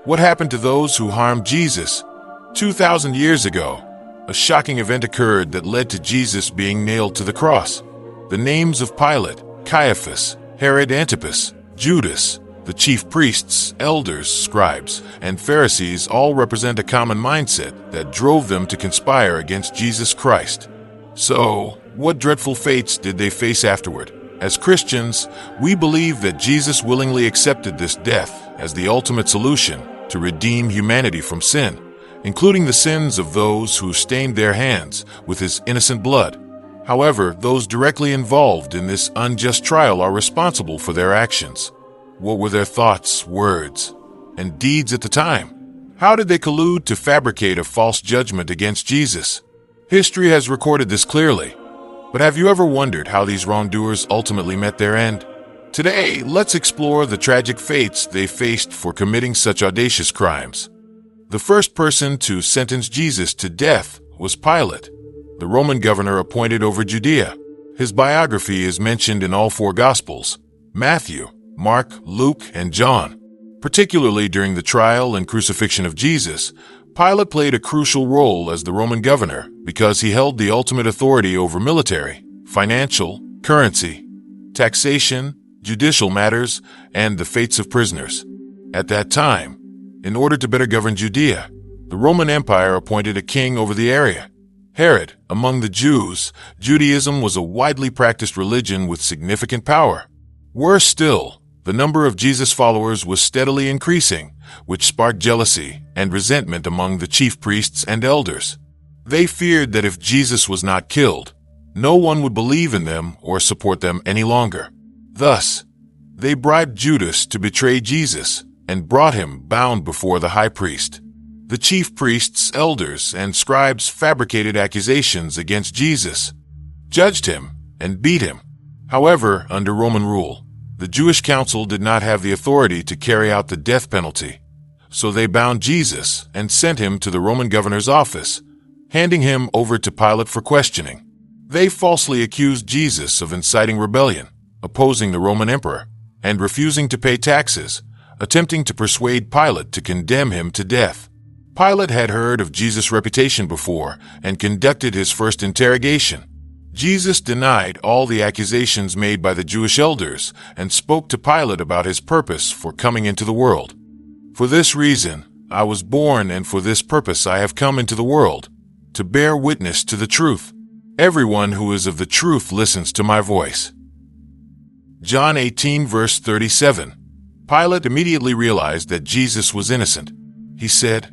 What happened to those who harmed Jesus? 2,000 years ago, a shocking event occurred that led to Jesus being nailed to the cross. The names of Pilate, Caiaphas, Herod Antipas, Judas, the chief priests, elders, scribes, and Pharisees all represent a common mindset that drove them to conspire against Jesus Christ. So, what dreadful fates did they face afterward? As Christians, we believe that Jesus willingly accepted this death as the ultimate solution to redeem humanity from sin, including the sins of those who stained their hands with his innocent blood. However, those directly involved in this unjust trial are responsible for their actions. What were their thoughts, words, and deeds at the time? How did they collude to fabricate a false judgment against Jesus? History has recorded this clearly. But have you ever wondered how these wrongdoers ultimately met their end? Today, let's explore the tragic fates they faced for committing such audacious crimes. The first person to sentence Jesus to death was Pilate, the Roman governor appointed over Judea. His biography is mentioned in all four Gospels: Matthew, Mark, Luke, and John. Particularly during the trial and crucifixion of Jesus, Pilate played a crucial role as the Roman governor because he held the ultimate authority over military, financial, currency, taxation, judicial matters, and the fates of prisoners. At that time, in order to better govern Judea, the Roman Empire appointed a king over the area. Herod. Among the Jews, Judaism was a widely practiced religion with significant power. Worse still, the number of Jesus followers was steadily increasing, which sparked jealousy and resentment among the chief priests and elders. They feared that if Jesus was not killed, no one would believe in them or support them any longer. Thus, they bribed Judas to betray Jesus and brought him bound before the high priest. The chief priests, elders, and scribes fabricated accusations against Jesus, judged him, and beat him. However, under Roman rule, the Jewish council did not have the authority to carry out the death penalty, so they bound Jesus and sent him to the Roman governor's office, handing him over to Pilate for questioning. They falsely accused Jesus of inciting rebellion, opposing the Roman emperor, and refusing to pay taxes, attempting to persuade Pilate to condemn him to death. Pilate had heard of Jesus' reputation before and conducted his first interrogation. Jesus denied all the accusations made by the Jewish elders and spoke to Pilate about his purpose for coming into the world. "For this reason, I was born, and for this purpose I have come into the world, to bear witness to the truth. Everyone who is of the truth listens to my voice." John 18 verse 37. Pilate immediately realized that Jesus was innocent. He said,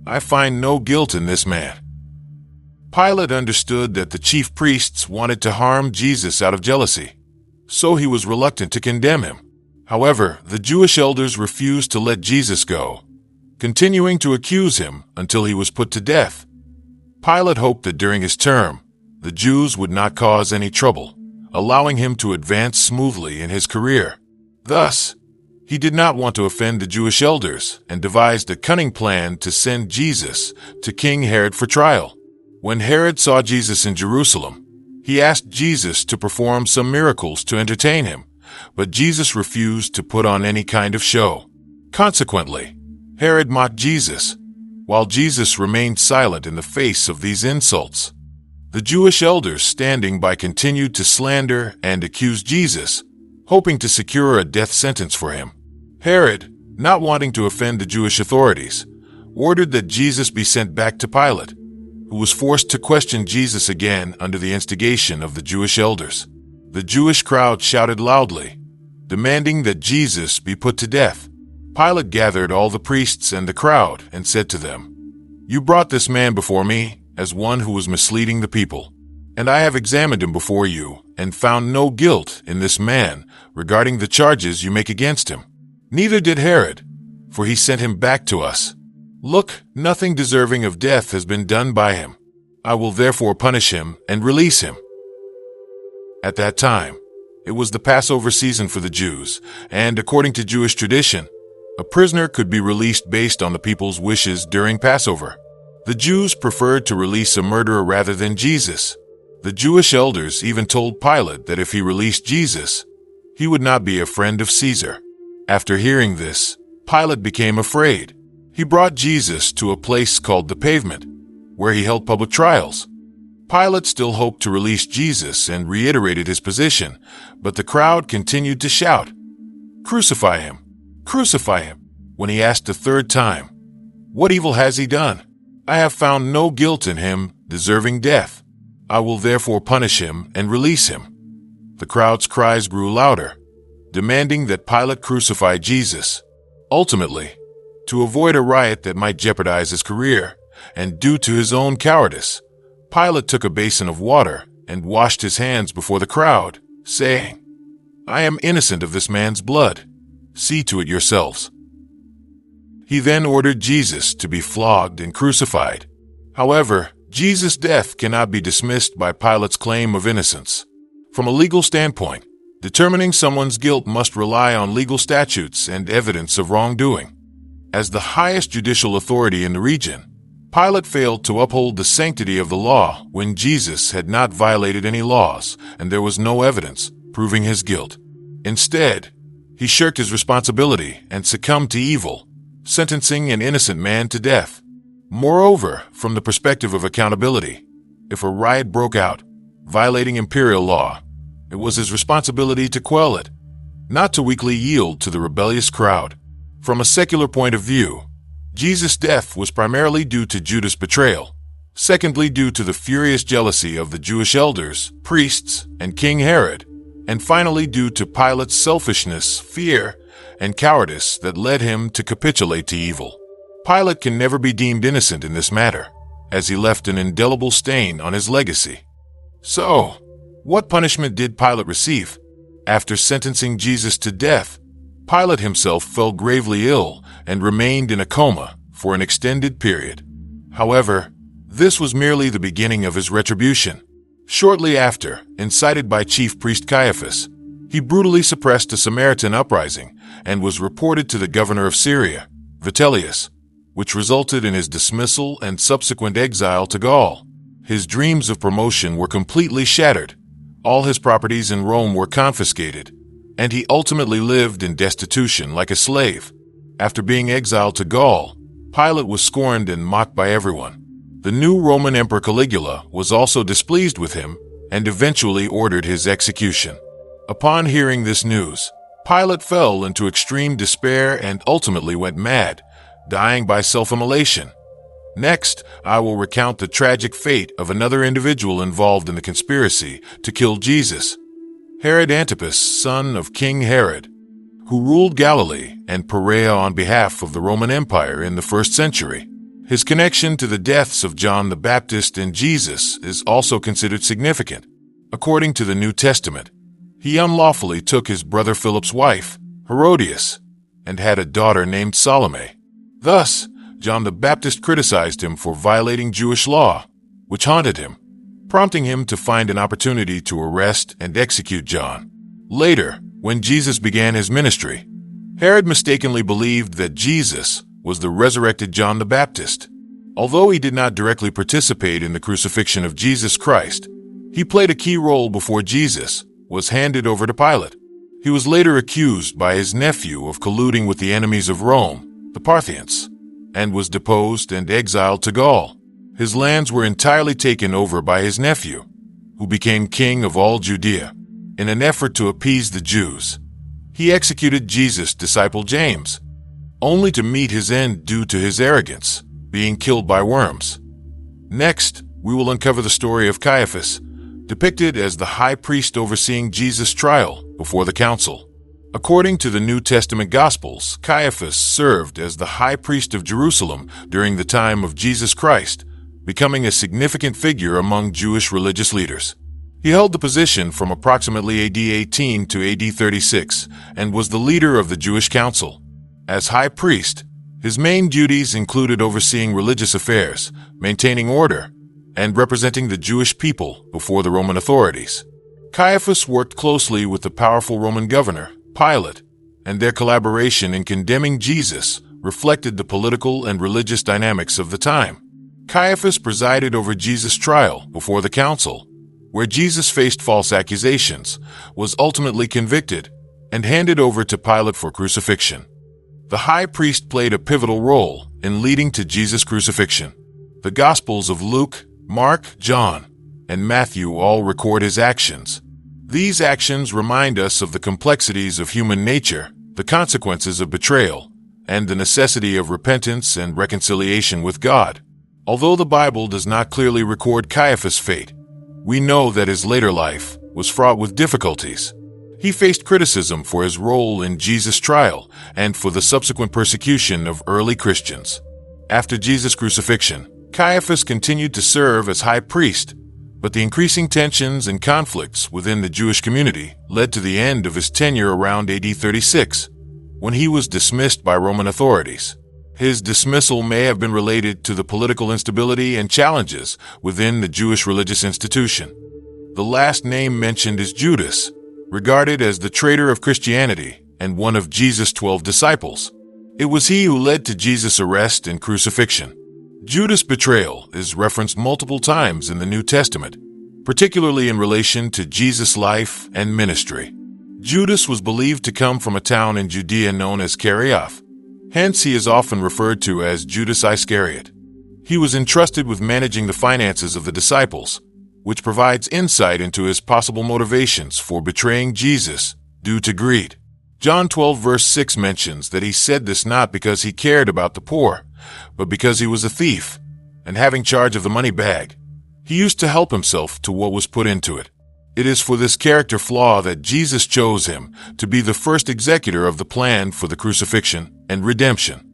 "I find no guilt in this man." Pilate understood that the chief priests wanted to harm Jesus out of jealousy, so he was reluctant to condemn him. However, the Jewish elders refused to let Jesus go, continuing to accuse him until he was put to death. Pilate hoped that during his term, the Jews would not cause any trouble, allowing him to advance smoothly in his career. Thus, he did not want to offend the Jewish elders and devised a cunning plan to send Jesus to King Herod for trial. When Herod saw Jesus in Jerusalem, he asked Jesus to perform some miracles to entertain him, but Jesus refused to put on any kind of show. Consequently, Herod mocked Jesus, while Jesus remained silent in the face of these insults. The Jewish elders standing by continued to slander and accuse Jesus, hoping to secure a death sentence for him. Herod, not wanting to offend the Jewish authorities, ordered that Jesus be sent back to Pilate, who was forced to question Jesus again under the instigation of the Jewish elders. The Jewish crowd shouted loudly, demanding that Jesus be put to death. Pilate gathered all the priests and the crowd and said to them, "You brought this man before me as one who was misleading the people, and I have examined him before you and found no guilt in this man regarding the charges you make against him. Neither did Herod, for he sent him back to us. Look, nothing deserving of death has been done by him. I will therefore punish him and release him." At that time, it was the Passover season for the Jews, and according to Jewish tradition, a prisoner could be released based on the people's wishes during Passover. The Jews preferred to release a murderer rather than Jesus. The Jewish elders even told Pilate that if he released Jesus, he would not be a friend of Caesar. After hearing this, Pilate became afraid. He brought Jesus to a place called the Pavement, where he held public trials. Pilate still hoped to release Jesus and reiterated his position, but the crowd continued to shout, "Crucify him! Crucify him!" When he asked a third time, "What evil has he done? I have found no guilt in him deserving death. I will therefore punish him and release him." The crowd's cries grew louder, demanding that Pilate crucify Jesus. Ultimately, to avoid a riot that might jeopardize his career, and due to his own cowardice, Pilate took a basin of water and washed his hands before the crowd, saying, "I am innocent of this man's blood. See to it yourselves." He then ordered Jesus to be flogged and crucified. However, Jesus' death cannot be dismissed by Pilate's claim of innocence. From a legal standpoint, determining someone's guilt must rely on legal statutes and evidence of wrongdoing. As the highest judicial authority in the region, Pilate failed to uphold the sanctity of the law when Jesus had not violated any laws and there was no evidence proving his guilt. Instead, he shirked his responsibility and succumbed to evil, sentencing an innocent man to death. Moreover, from the perspective of accountability, if a riot broke out, violating imperial law, it was his responsibility to quell it, not to weakly yield to the rebellious crowd. From a secular point of view, Jesus' death was primarily due to Judas' betrayal, secondly due to the furious jealousy of the Jewish elders, priests, and King Herod, and finally due to Pilate's selfishness, fear, and cowardice that led him to capitulate to evil. Pilate can never be deemed innocent in this matter, as he left an indelible stain on his legacy. So, what punishment did Pilate receive? After sentencing Jesus to death, Pilate himself fell gravely ill and remained in a coma for an extended period. However, this was merely the beginning of his retribution. Shortly after, incited by Chief Priest Caiaphas, he brutally suppressed a Samaritan uprising and was reported to the governor of Syria, Vitellius, which resulted in his dismissal and subsequent exile to Gaul. His dreams of promotion were completely shattered. All his properties in Rome were confiscated, and he ultimately lived in destitution like a slave. After being exiled to Gaul, Pilate was scorned and mocked by everyone. The new Roman Emperor Caligula was also displeased with him and eventually ordered his execution. Upon hearing this news, Pilate fell into extreme despair and ultimately went mad, dying by self-immolation. Next, I will recount the tragic fate of another individual involved in the conspiracy to kill Jesus, Herod Antipas, son of King Herod, who ruled Galilee and Perea on behalf of the Roman Empire in the 1st century. His connection to the deaths of John the Baptist and Jesus is also considered significant. According to the New Testament, he unlawfully took his brother Philip's wife, Herodias, and had a daughter named Salome. Thus, John the Baptist criticized him for violating Jewish law, which haunted him, prompting him to find an opportunity to arrest and execute John. Later, when Jesus began his ministry, Herod mistakenly believed that Jesus was the resurrected John the Baptist. Although he did not directly participate in the crucifixion of Jesus Christ, he played a key role before Jesus was handed over to Pilate. He was later accused by his nephew of colluding with the enemies of Rome, the Parthians, and was deposed and exiled to Gaul. His lands were entirely taken over by his nephew, who became king of all Judea. In an effort to appease the Jews, he executed Jesus' disciple James, only to meet his end due to his arrogance, being killed by worms. Next, we will uncover the story of Caiaphas, depicted as the high priest overseeing Jesus' trial before the council. According to the New Testament Gospels, Caiaphas served as the high priest of Jerusalem during the time of Jesus Christ, becoming a significant figure among Jewish religious leaders. He held the position from approximately AD 18 to AD 36 and was the leader of the Jewish council. As high priest, his main duties included overseeing religious affairs, maintaining order, and representing the Jewish people before the Roman authorities. Caiaphas worked closely with the powerful Roman governor, Pilate, and their collaboration in condemning Jesus reflected the political and religious dynamics of the time. Caiaphas presided over Jesus' trial before the council, where Jesus faced false accusations, was ultimately convicted, and handed over to Pilate for crucifixion. The high priest played a pivotal role in leading to Jesus' crucifixion. The Gospels of Luke, Mark, John, and Matthew all record his actions. These actions remind us of the complexities of human nature, the consequences of betrayal, and the necessity of repentance and reconciliation with God. Although the Bible does not clearly record Caiaphas' fate, we know that his later life was fraught with difficulties. He faced criticism for his role in Jesus' trial and for the subsequent persecution of early Christians. After Jesus' crucifixion, Caiaphas continued to serve as high priest, but the increasing tensions and conflicts within the Jewish community led to the end of his tenure around AD 36, when he was dismissed by Roman authorities. His dismissal may have been related to the political instability and challenges within the Jewish religious institution. The last name mentioned is Judas, regarded as the traitor of Christianity and one of Jesus' 12 disciples. It was he who led to Jesus' arrest and crucifixion. Judas' betrayal is referenced multiple times in the New Testament, particularly in relation to Jesus' life and ministry. Judas was believed to come from a town in Judea known as Kerioth. Hence, he is often referred to as Judas Iscariot. He was entrusted with managing the finances of the disciples, which provides insight into his possible motivations for betraying Jesus due to greed. John 12 verse 6 mentions that he said this not because he cared about the poor, but because he was a thief, and having charge of the money bag, he used to help himself to what was put into it. It is for this character flaw that Jesus chose him to be the first executor of the plan for the crucifixion and redemption.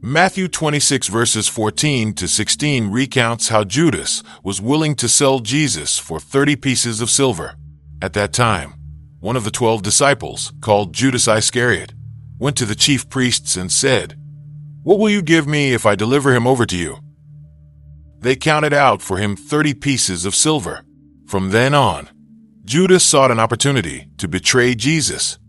Matthew 26 verses 14 to 16 recounts how Judas was willing to sell Jesus for 30 pieces of silver. At that time, one of the 12 disciples, called Judas Iscariot, went to the chief priests and said, "What will you give me if I deliver him over to you?" They counted out for him 30 pieces of silver. From then on, Judas sought an opportunity to betray Jesus.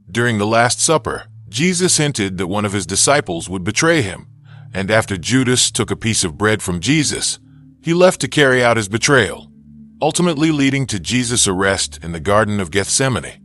During the Last Supper, Jesus hinted that one of his disciples would betray him, and after Judas took a piece of bread from Jesus, he left to carry out his betrayal, ultimately leading to Jesus' arrest in the Garden of Gethsemane.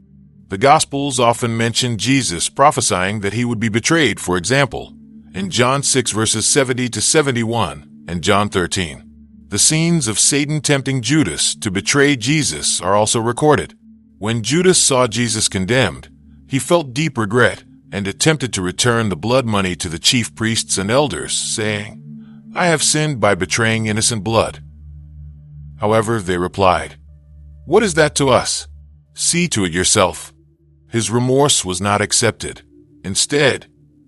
The Gospels often mention Jesus prophesying that he would be betrayed, for example, in John 6 verses 70 to 71 and John 13. The scenes of Satan tempting Judas to betray Jesus are also recorded. When Judas saw Jesus condemned, he felt deep regret and attempted to return the blood money to the chief priests and elders, saying, "I have sinned by betraying innocent blood." However, they replied, "What is that to us? See to it yourself." His remorse was not accepted. Instead,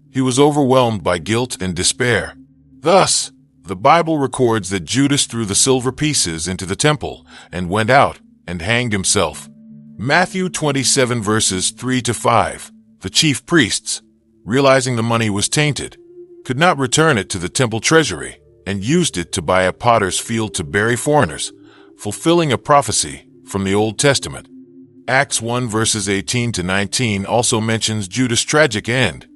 he was overwhelmed by guilt and despair. Thus, the Bible records that Judas threw the silver pieces into the temple and went out and hanged himself. Matthew 27 verses 3 to 5. The chief priests, realizing the money was tainted, could not return it to the temple treasury and used it to buy a potter's field to bury foreigners, fulfilling a prophecy from the Old Testament. Acts 1 verses 18 to 19 also mentions Judas' tragic end.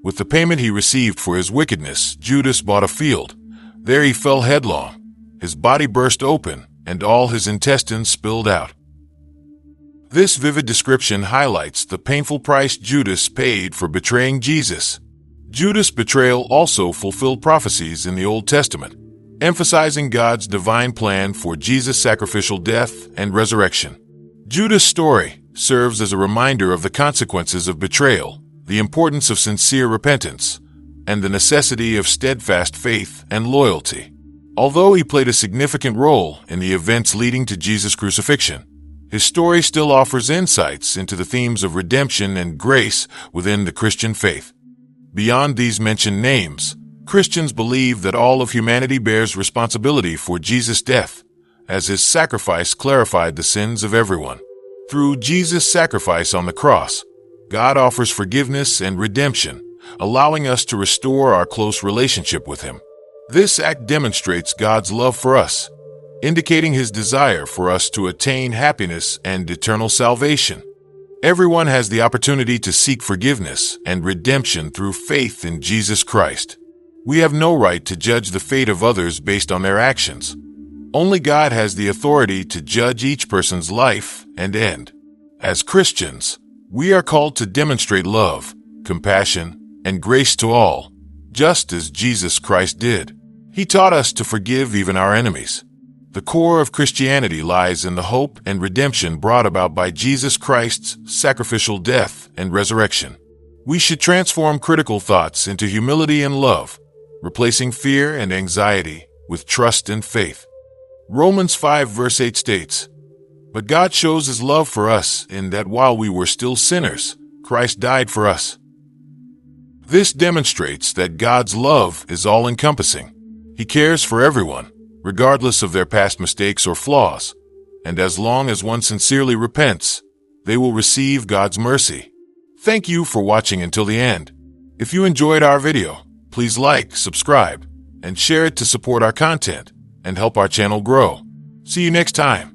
With the payment he received for his wickedness, Judas bought a field. There he fell headlong. His body burst open, and all his intestines spilled out. This vivid description highlights the painful price Judas paid for betraying Jesus. Judas' betrayal also fulfilled prophecies in the Old Testament, emphasizing God's divine plan for Jesus' sacrificial death and resurrection. Judas' story serves as a reminder of the consequences of betrayal, the importance of sincere repentance, and the necessity of steadfast faith and loyalty. Although he played a significant role in the events leading to Jesus' crucifixion, his story still offers insights into the themes of redemption and grace within the Christian faith. Beyond these mentioned names, Christians believe that all of humanity bears responsibility for Jesus' death, as his sacrifice clarified the sins of everyone. Through Jesus' sacrifice on the cross, God offers forgiveness and redemption, allowing us to restore our close relationship with him. This act demonstrates God's love for us, indicating his desire for us to attain happiness and eternal salvation. Everyone has the opportunity to seek forgiveness and redemption through faith in Jesus Christ. We have no right to judge the fate of others based on their actions. Only God has the authority to judge each person's life and end. As Christians, we are called to demonstrate love, compassion, and grace to all, just as Jesus Christ did. He taught us to forgive even our enemies. The core of Christianity lies in the hope and redemption brought about by Jesus Christ's sacrificial death and resurrection. We should transform critical thoughts into humility and love, replacing fear and anxiety with trust and faith. Romans 5 verse 8 states, "But God shows his love for us in that while we were still sinners, Christ died for us." This demonstrates that God's love is all-encompassing. He cares for everyone, regardless of their past mistakes or flaws, and as long as one sincerely repents, they will receive God's mercy. Thank you for watching until the end. If you enjoyed our video, please like, subscribe, and share it to support our content and help our channel grow. See you next time.